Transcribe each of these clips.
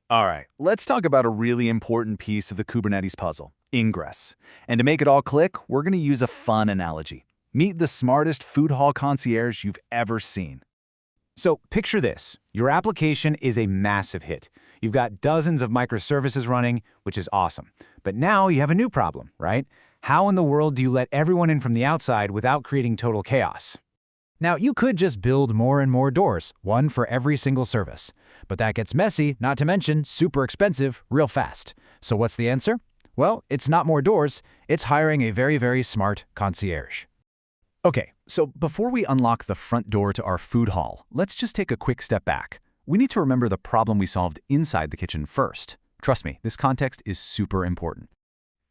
All right, let's talk about a really important piece of the Kubernetes puzzle, Ingress. And to make it all click, we're going to use a fun analogy. Meet the smartest food hall concierge you've ever seen. So picture this. Your application is a massive hit. You've got dozens of microservices running, which is awesome. But now you have a new problem, right? How in the world do you let everyone in from the outside without creating total chaos? Now, you could just build more and more doors, one for every single service. But that gets messy, not to mention super expensive, real fast. So what's the answer? Well, it's not more doors, it's hiring a very, very smart concierge. Okay, so before we unlock the front door to our food hall, let's just take a quick step back. We need to remember the problem we solved inside the kitchen first. Trust me, this context is super important.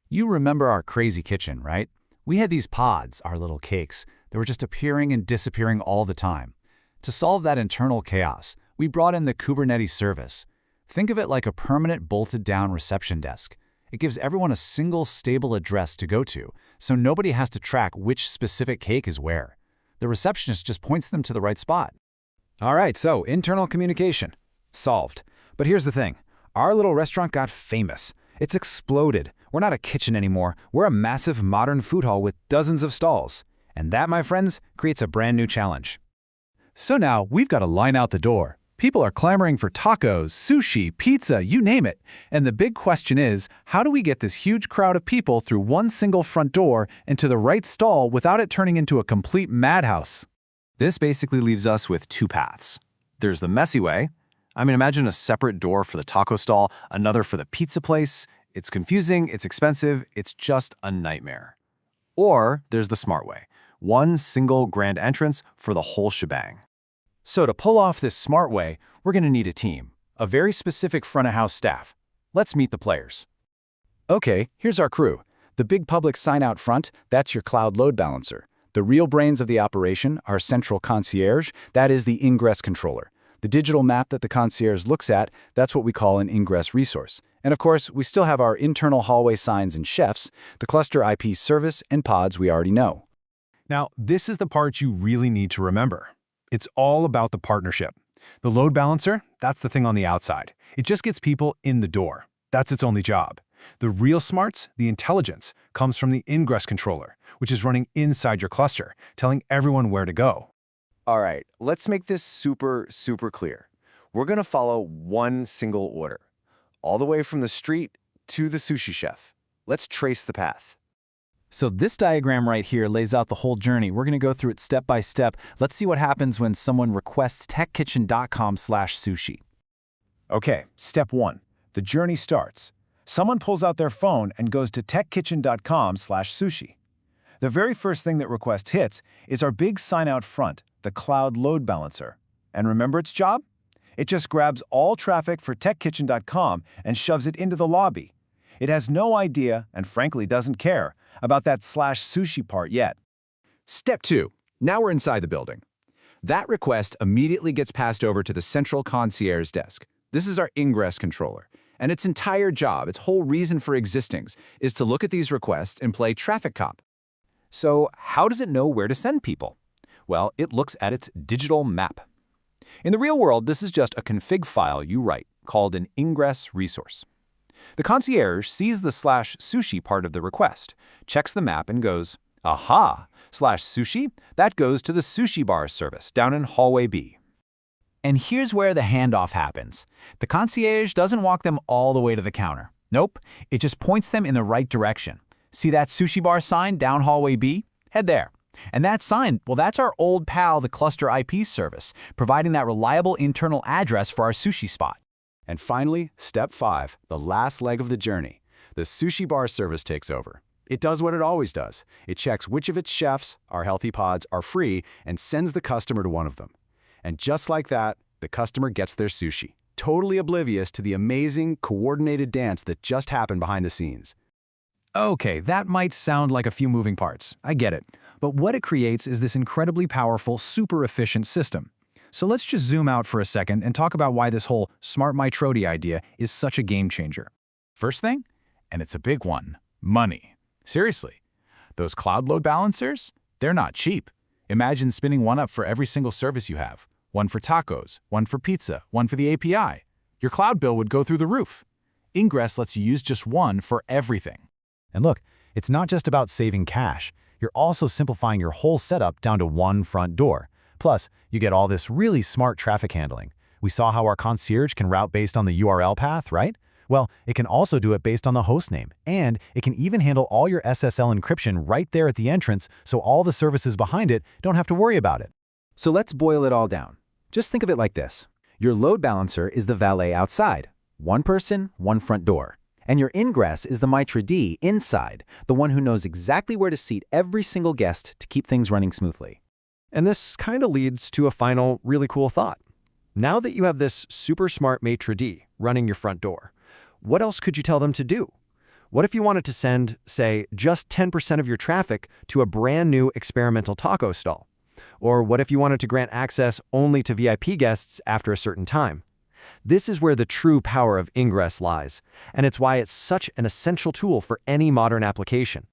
You remember our crazy kitchen, right? We had these pods, our little cakes, that were just appearing and disappearing all the time. To solve that internal chaos, we brought in the Kubernetes service. Think of it like a permanent bolted-down reception desk. It gives everyone a single stable address to go to, so nobody has to track which specific cake is where. The receptionist just points them to the right spot. All right, so internal communication. Solved. But here's the thing. Our little restaurant got famous. It's exploded. We're not a kitchen anymore. We're a massive modern food hall with dozens of stalls. And that, my friends, creates a brand new challenge. So now we've got to line out the door. People are clamoring for tacos, sushi, pizza, you name it. And the big question is, how do we get this huge crowd of people through one single front door and to the right stall without it turning into a complete madhouse? This basically leaves us with two paths. There's the messy way. Imagine a separate door for the taco stall, another for the pizza place. It's confusing, it's expensive, it's just a nightmare. Or there's the smart way. One single grand entrance for the whole shebang. So to pull off this smart way, we're going to need a team, a very specific front-of-house staff. Let's meet the players. Okay, here's our crew. The big public sign out front, that's your cloud load balancer. The real brains of the operation, our central concierge, that is the Ingress Controller. The digital map that the concierge looks at, that's what we call an Ingress Resource. And of course, we still have our internal hallway signs and chefs, the ClusterIP service and pods we already know. Now, this is the part you really need to remember. It's all about the partnership. The load balancer, that's the thing on the outside. It just gets people in the door. That's its only job. The real smarts, the intelligence, comes from the Ingress Controller, which is running inside your cluster, telling everyone where to go. All right, let's make this super clear. We're going to follow one single order, all the way from the street to the sushi chef. Let's trace the path. So this diagram right here lays out the whole journey. We're going to go through it step by step. Let's see what happens when someone requests techkitchen.com/sushi. Okay, step 1. The journey starts. Someone pulls out their phone and goes to techkitchen.com/sushi. The very first thing that request hits is our big sign out front, the Cloud Load Balancer. And remember its job? It just grabs all traffic for techkitchen.com and shoves it into the lobby. It has no idea, and frankly doesn't care, about that /sushi part yet. Step 2. Now we're inside the building. That request immediately gets passed over to the central concierge desk. This is our Ingress Controller. And its entire job, its whole reason for existing, is to look at these requests and play traffic cop. So how does it know where to send people? Well, it looks at its digital map. In the real world, this is just a config file you write called an Ingress Resource. The concierge sees the /sushi part of the request, checks the map and goes, aha, /sushi, that goes to the sushi bar service down in hallway B. And here's where the handoff happens. The concierge doesn't walk them all the way to the counter. Nope, it just points them in the right direction. See that sushi bar sign down hallway B? Head there. And that sign, well, that's our old pal, the ClusterIP service, providing that reliable internal address for our sushi spot. And finally, step 5, the last leg of the journey. The sushi bar service takes over. It does what it always does. It checks which of its chefs, our healthy pods, are free and sends the customer to one of them. And just like that, the customer gets their sushi, totally oblivious to the amazing, coordinated dance that just happened behind the scenes. Okay, that might sound like a few moving parts. I get it. But what it creates is this incredibly powerful, super efficient system. So let's just zoom out for a second and talk about why this whole smart Maitre D idea is such a game changer. First thing, and it's a big one, money. Seriously, those cloud load balancers, they're not cheap. Imagine spinning one up for every single service you have. One for tacos, one for pizza, one for the API. Your cloud bill would go through the roof. Ingress lets you use just one for everything. And look, it's not just about saving cash. You're also simplifying your whole setup down to one front door. Plus, you get all this really smart traffic handling. We saw how our Concierge can route based on the URL path, right? Well, it can also do it based on the hostname, and it can even handle all your SSL encryption right there at the entrance, so all the services behind it don't have to worry about it. So let's boil it all down. Just think of it like this. Your load balancer is the valet outside. One person, one front door. And your Ingress is the Maitre D inside, the one who knows exactly where to seat every single guest to keep things running smoothly. And this kind of leads to a final really cool thought. Now that you have this super smart Maitre D running your front door, what else could you tell them to do? What if you wanted to send, say, just 10% of your traffic to a brand new experimental taco stall? Or what if you wanted to grant access only to VIP guests after a certain time? This is where the true power of Ingress lies, and it's why it's such an essential tool for any modern application.